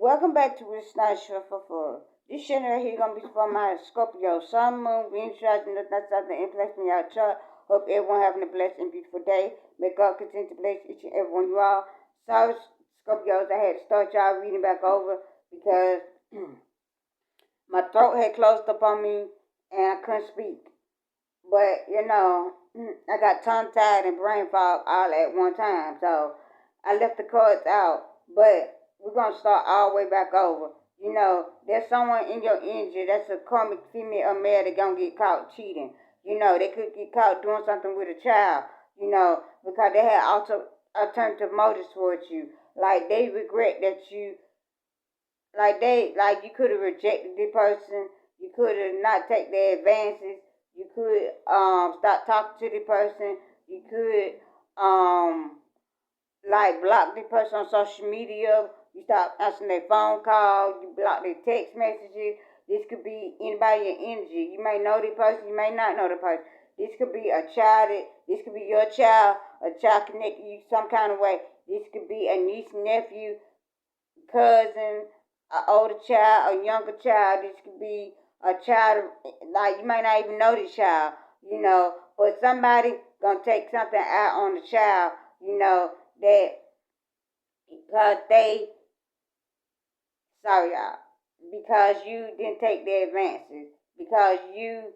Welcome back to It's Not Sure for Full. This channel right here gonna be for my Scorpio, Sun, Moon, Venus, Rising, that's something in place in your chart. Hope everyone having a blessed and beautiful day. May God continue to bless each and every one of you all. Sorry, Scorpios, I had to start y'all reading back over because my throat had closed up on me and I couldn't speak. But I got tongue tied and brain fog all at one time, so I left the cards out. But we're gonna start all the way back over. There's someone in your energy that's a karmic female or male that gonna get caught cheating. They could get caught doing something with a child. Because they had alternative motives towards you. Like they regret that you could have rejected the person. You could have not take their advances. You could stop talking to the person. You could block the person on social media. You stop answering their phone call. You block their text messages. This could be anybody in energy. You may know the person. You may not know the person. This could be a child. This could be your child. A child connected you some kind of way. This could be a niece, nephew, cousin, an older child, a younger child. This could be a child, like you might not even know the child, but somebody gonna take something out on the child, that because because you didn't take their advances, because you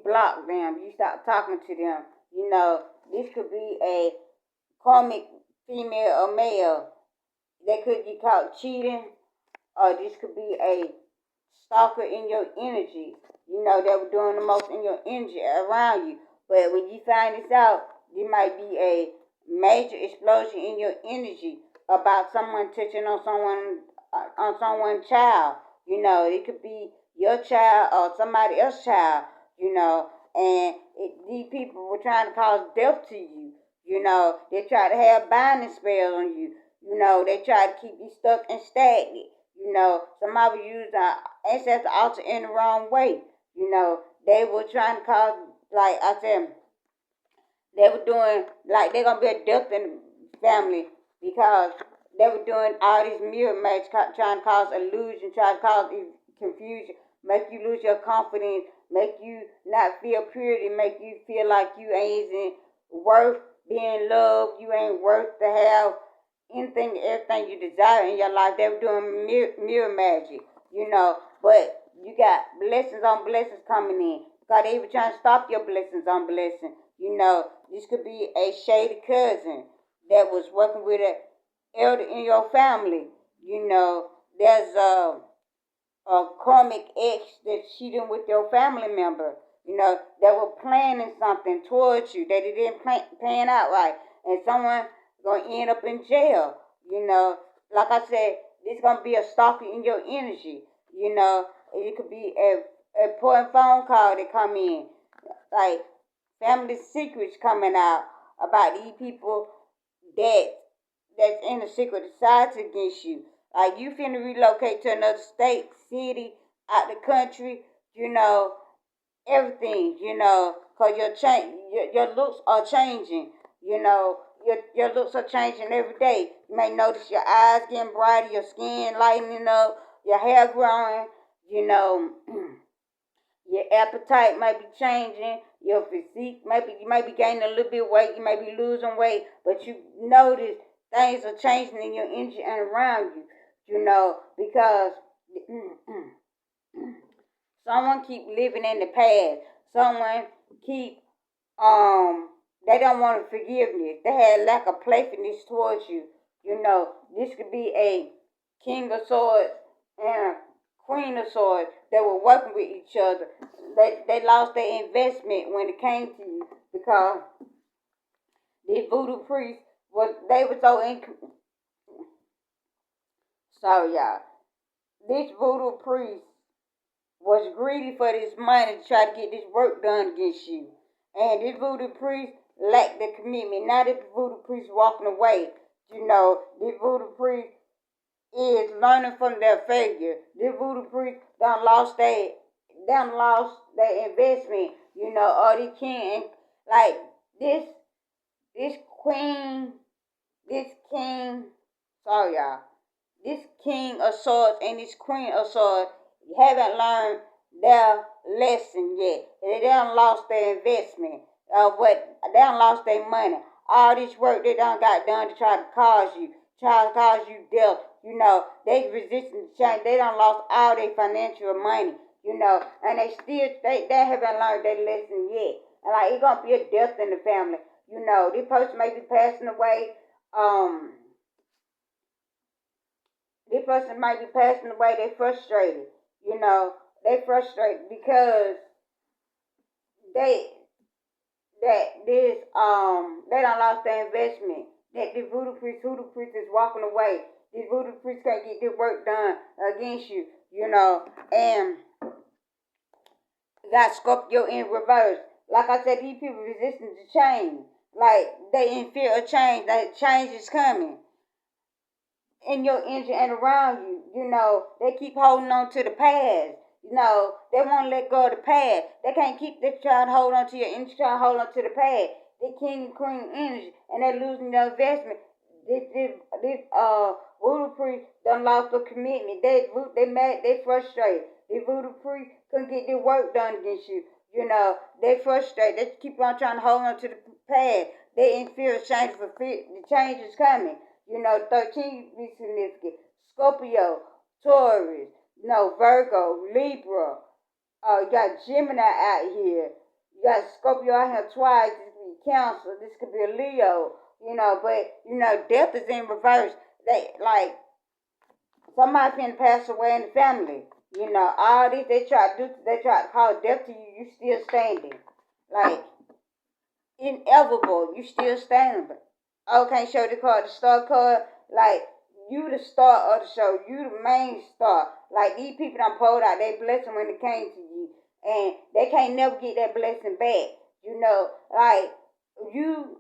blocked them, you stopped talking to them, this could be a karmic female or male. They could get caught cheating, or this could be a stalker in your energy. They were doing the most in your energy around you. But when you find this out, there might be a major explosion in your energy about someone touching on someone's child. It could be your child or somebody else's child. And these people were trying to cause death to you. They try to have binding spells on you. They try to keep you stuck and stagnant. Somebody would use the ancestor altar in the wrong way. They were trying to cause, like I said, they were doing, like they're going to be a death in the family because they were doing all these mirror magic, trying to cause illusion, trying to cause confusion, make you lose your confidence, make you not feel purity, make you feel like you ain't worth being loved, you ain't worth to have anything, everything you desire in your life. They were doing mirror magic, but you got blessings on blessings coming in. God, they were trying to stop your blessings on blessings. This could be a shady cousin that was working with an elder in your family. There's a karmic ex that's cheating with your family member. That were planning something towards you that it didn't pan out right, and someone gonna end up in jail. Like I said, this gonna be a stalker in your energy. It could be a important phone call that come in, like family secrets coming out about these people that's in a secret society against you. Like you finna relocate to another state, city, out the country. Everything. Cause your looks are changing. Your looks are changing every day. You may notice your eyes getting brighter, your skin lightening up, your hair growing. Your appetite might be changing. Your physique you might be gaining a little bit of weight. You might be losing weight, but you notice things are changing in your energy and around you. Because someone keep living in the past. Someone keep they don't want forgiveness. They had lack of playfulness towards you. This could be a king of swords and a queen of swords that were working with each other. They lost their investment when it came to you because these voodoo priests they were so sorry y'all. This voodoo priest was greedy for this money to try to get this work done against you. And this voodoo priest lacked the commitment. Now this voodoo priest walking away. This voodoo priest is learning from their failure. This voodoo priest done lost their investment. Or they can't, like this queen, this king, sorry y'all. this king of swords and this queen of swords haven't learned their lesson yet. They done lost their investment. They done lost their money. All this work they done got done to try to try to cause you death. They resisting change. They done lost all their financial money. And they haven't learned their lesson yet. And like it's gonna be a death in the family. This person may be passing away. This person might be passing away. They frustrated. They frustrated because they they done lost their investment. That the voodoo priest is walking away. This voodoo priest can't get this work done against you. And got Scorpio in reverse. Like I said, these people resisting to change. Like they in fear of change. Like change is coming in your energy and around you. They keep holding on to the past. They won't let go of the past. They can't keep this trying to hold on to your energy, trying to hold on to the past. They king and queen energy, and they're losing their investment. This voodoo priest done lost their commitment. They mad, they frustrated. The voodoo priest couldn't get their work done against you. They frustrated. They keep on trying to hold on to the past. They in fear of change for fear. The change is coming. 13 be significant. Scorpio, Taurus, Virgo, Libra. You got Gemini out here. You got Scorpio out here twice. This could be Cancer. This could be a Leo. But death is in reverse. They like somebody can pass away in the family. All this they try to do. They try to call death to you. You still standing. Like inevitable. You still standing. But okay, show the card, the star card. Like you the star of the show. You the main star. Like these people done pulled out their blessing when it came to you, and they can't never get that blessing back. Like you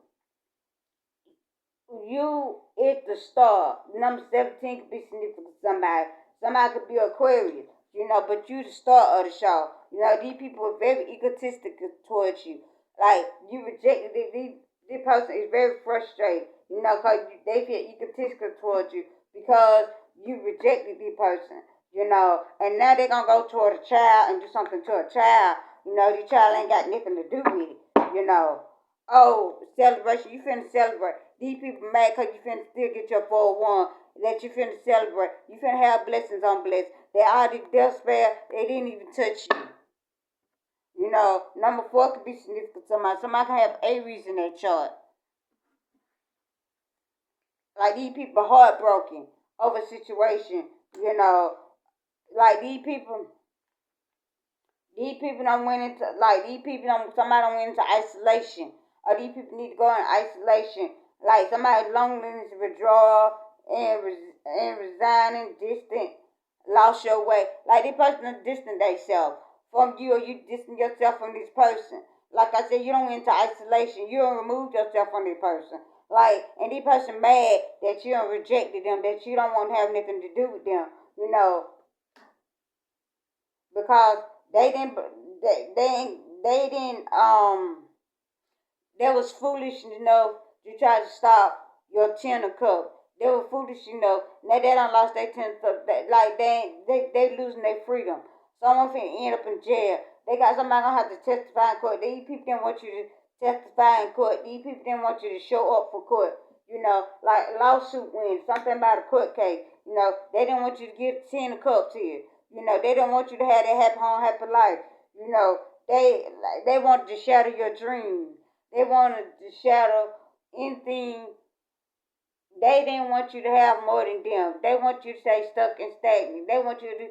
is the star. Number 17 could be significant to somebody. Somebody could be Aquarius. But you the star of the show. These people are very egotistic towards you. Like you rejected it. This person is very frustrated. Because they feel egotistical towards you because you rejected this person. And now they're gonna go toward a child and do something to a child. The child ain't got nothing to do with it. Oh, celebration, you finna celebrate. These people mad because you finna still get your 401 that you finna celebrate. You finna have blessings on blessings. They already death spell, they didn't even touch you. Number 4 could be significant to somebody. Somebody can have Aries in their chart. Like these people heartbroken over a situation. Like these people don't went into somebody don't went into isolation. Or these people need to go in isolation. Like somebody loneliness, withdrawal, and resigning, distant, lost your way. Like this person is distant themselves from you, or you distant yourself from this person. Like I said, you don't went into isolation. You don't remove yourself from this person. Like, and this person mad that you don't rejected them, that you don't want to have nothing to do with them. Because they didn't they was foolish enough to try to stop your 10 of cups. They were foolish enough. Now they done lost their 10 of cups. Like they losing their freedom. Someone finna end up in jail. They got somebody gonna have to testify in court. These people didn't want you to testify in court. These people didn't want you to show up for court. Like lawsuit wins, something about a court case. They didn't want you to give 10 of cups here. They don't want you to have that happy home, happy life. They wanted to shatter your dreams. They wanted to shatter anything. They didn't want you to have more than them. They want you to stay stuck and stagnant. They want you to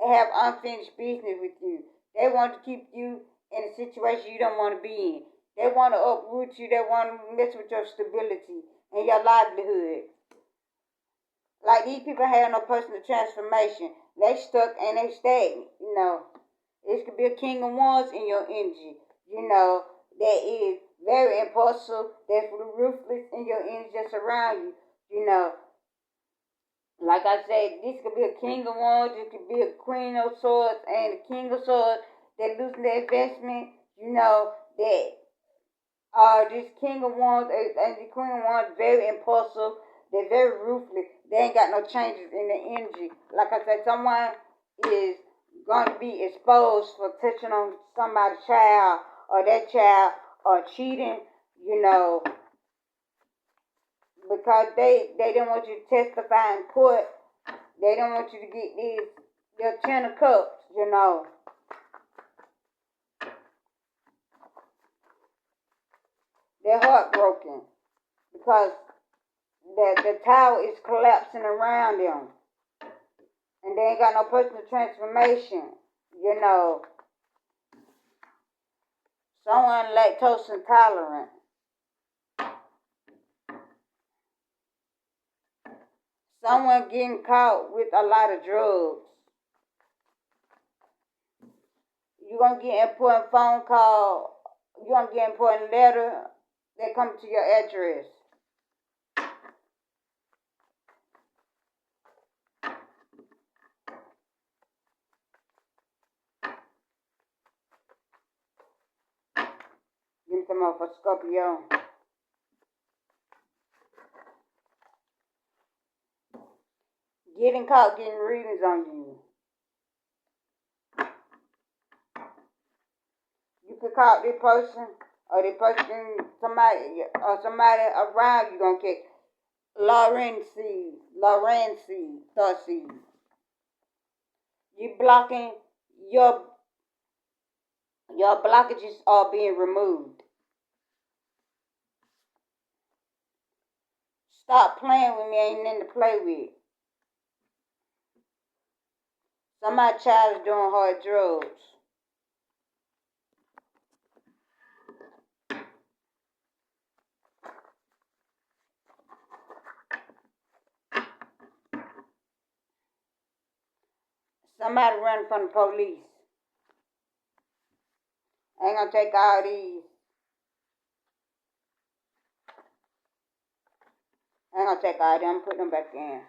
have unfinished business with you. They want to keep you in a situation you don't want to be in. They want to uproot you. They want to mess with your stability and your livelihood. Like these people have no personal transformation. They stuck and they stagnant. This could be a king of wands in your energy. That is very impulsive. That's ruthless in your energy that's around you. Like I said, this could be a king of wands. This could be a queen of swords and a king of swords that losing their investment. That this king of wands and the queen of wands very impulsive. They're very ruthless. they ain't got no changes in the energy. Like I said, someone is going to be exposed for touching on somebody's child or that child or cheating, you know, because they didn't want you to testify in court. They don't want you to get their 10 of cups, you know. They're heartbroken because the tower is collapsing around them. And they ain't got no personal transformation, you know. Someone lactose intolerant. Someone getting caught with a lot of drugs. You're going to get important phone call. You're going to get important letter that come to your address. Give me some more for Scorpio. Getting caught getting readings on you. You could call this person or this person, somebody around you gonna catch Laurency, Thoughtsies. You blocking your blockages are being removed. Stop playing with me, ain't nothing to play with. Somebody's child is doing hard drugs. Somebody running from the police. I ain't gonna take all these. I ain't gonna take all them, put them back in.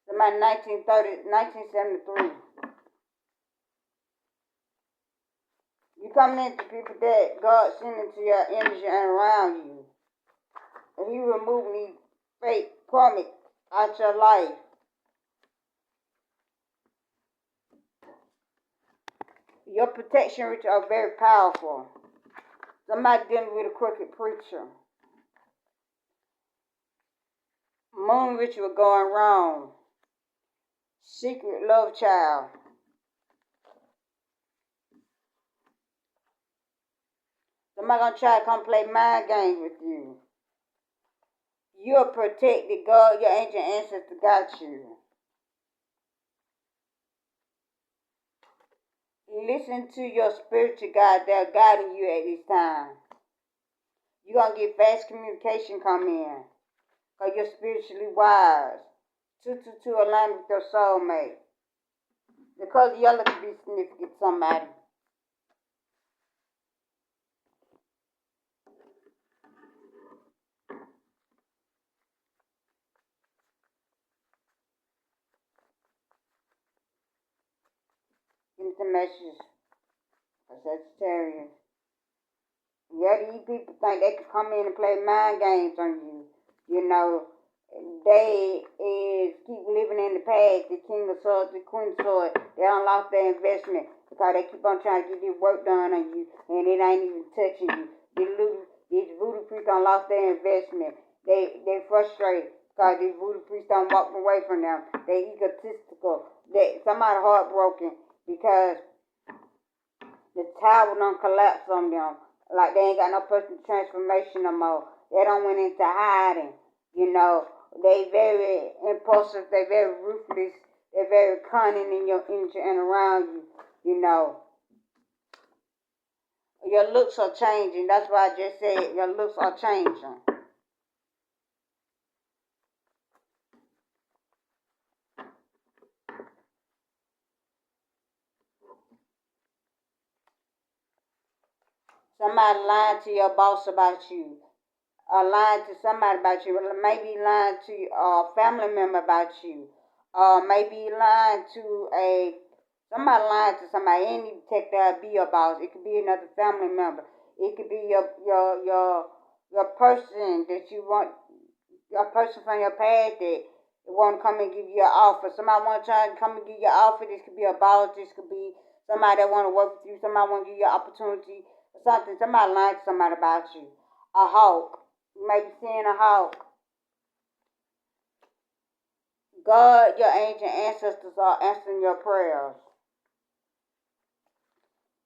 Somebody 1973. You coming into people that God sent into your energy and around you. And He removing these fake karmic out your life. Your protection rituals are very powerful. Somebody dealing with a crooked preacher. Moon ritual going wrong. Secret love child. Somebody gonna try to come play mind games with you. You're protected. God, your ancient ancestors got you. Listen to your spiritual guide. They're guiding you at this time. You're going to get fast communication come in. Because you're spiritually wise. 222 aligned with your soulmate. The color yellow could be significant to somebody. Give me some messages for Sagittarius. Yeah, these people think they can come in and play mind games on you. You know, they keep living in the past. The King of Swords, the Queen of Swords. They don't lost their investment because they keep on trying to get this work done on you, and it ain't even touching you. These voodoo priests don't lost their investment. They frustrated because these voodoo priests don't walk away from them. They egotistical. Somebody heartbroken because the tower done collapse on them. Like they ain't got no personal transformation no more. They don't went into hiding. You know, they very impulsive. They very ruthless. They're very cunning in your energy and around you. You know, your looks are changing. That's why I just said your looks are changing. Somebody lying to your boss about you. Or lying to somebody about you. Maybe lying to a family member about you. Maybe lying to somebody lying to somebody. It ain't even take that be your boss. It could be another family member. It could be your person that you want, your person from your past that want to come and give you an offer. Somebody want to try and come and give you an offer. This could be a boss. This could be somebody that want to work with you. Somebody want to give you an opportunity or something. Somebody lying to somebody about you. A hawk. You may be seeing a hawk. God, your ancient ancestors are answering your prayers.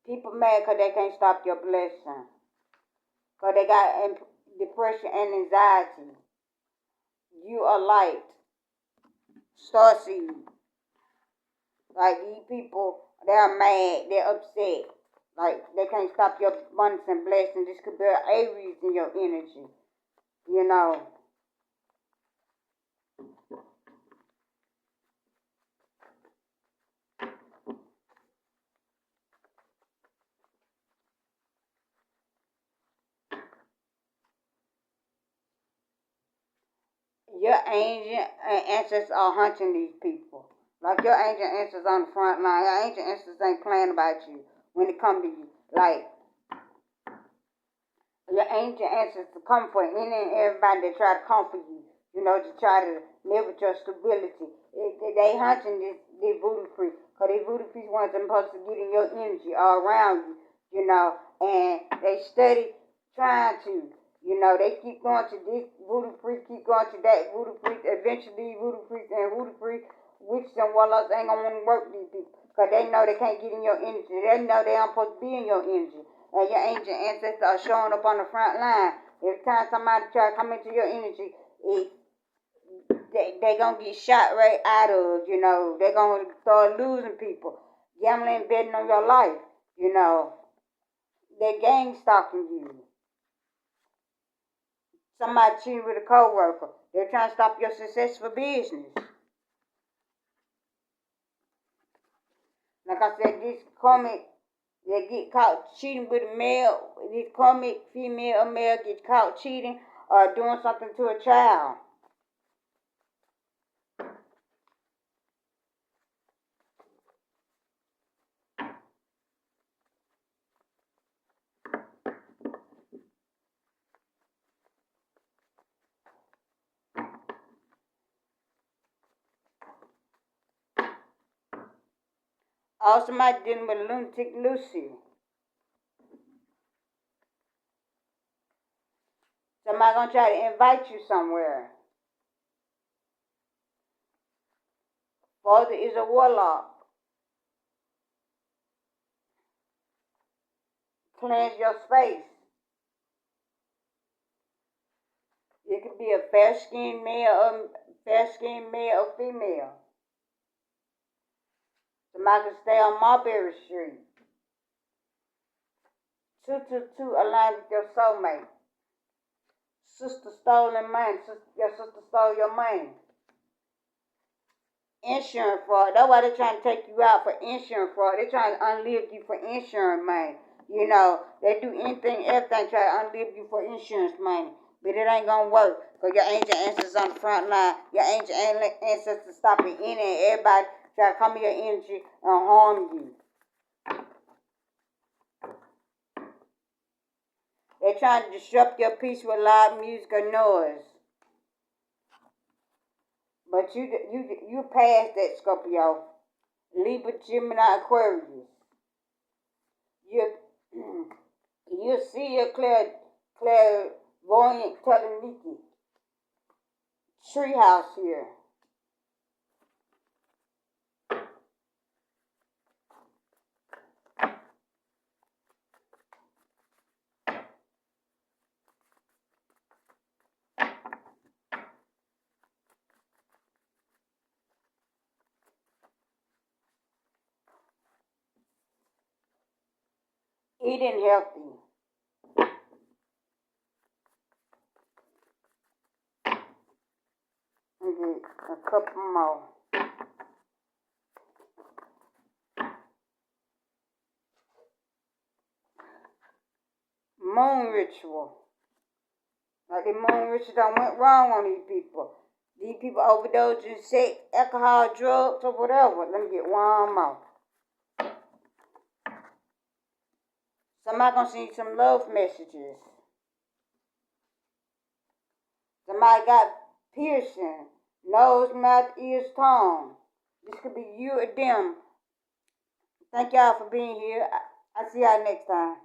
People mad because they can't stop your blessing. Because they got depression and anxiety. You are light. Starseed. Like these people, they're mad, they're upset. Like they can't stop your abundance and blessing. This could be an Aries in your energy. You know. Your ancient ancestors are hunting these people. Like your ancient ancestors on the front line. Your ancient ancestors ain't playing about you when it come to you. Like your ancient ancestors come for any and everybody that try to comfort you. You know, to try to live with your stability. They hunting this voodoo priest. Because these voodoo priests want them supposed to get in your energy all around you. You know, and they study trying to. You know, they keep going to this voodoo priest, keep going to that voodoo priest. Eventually, voodoo priest and voodoo priest, witches and warlocks ain't gonna want to work with these people. Because they know they can't get in your energy. They know they aren't supposed to be in your energy. And your ancient ancestors are showing up on the front line. Every time somebody try to come into your energy, they gonna get shot right out of, you know. They gonna start losing people. Gambling, betting on your life, you know. They gang stalking you. Somebody cheating with a co-worker. They're trying to stop your successful business. Like I said, this karmic, they get caught cheating with a male. This karmic female or male gets caught cheating or doing something to a child. Or somebody dealing with a lunatic Lucy. Somebody gonna try to invite you somewhere. Father is a warlock. Cleanse your space. It could be a fair-skinned male or female. Somebody can stay on Marbury Street. 222 align with your soulmate. Sister stolen money. Your sister stole your money. Insurance fraud. That's why they're trying to take you out for insurance fraud. They're trying to unlive you for insurance money. You know, they do anything, everything, try to unlive you for insurance money. But it ain't gonna work. Because your ancient ancestors on the front line. Your ancient ancestors stopping in and everybody try to come in your energy and harm you. They're trying to disrupt your peace with loud music or noise. But you past that, Scorpio. Libra, Gemini, Aquarius. You you see your clairvoyant telepathy. Treehouse here. Eating healthy. A couple more. Moon ritual. Like the moon ritual done went wrong on these people. These people overdosing sex, alcohol, drugs, or whatever. Let me get one more. Somebody gonna send you some love messages. Somebody got piercing, nose, mouth, ears, tongue. This could be you or them. Thank y'all for being here. I'll see y'all next time.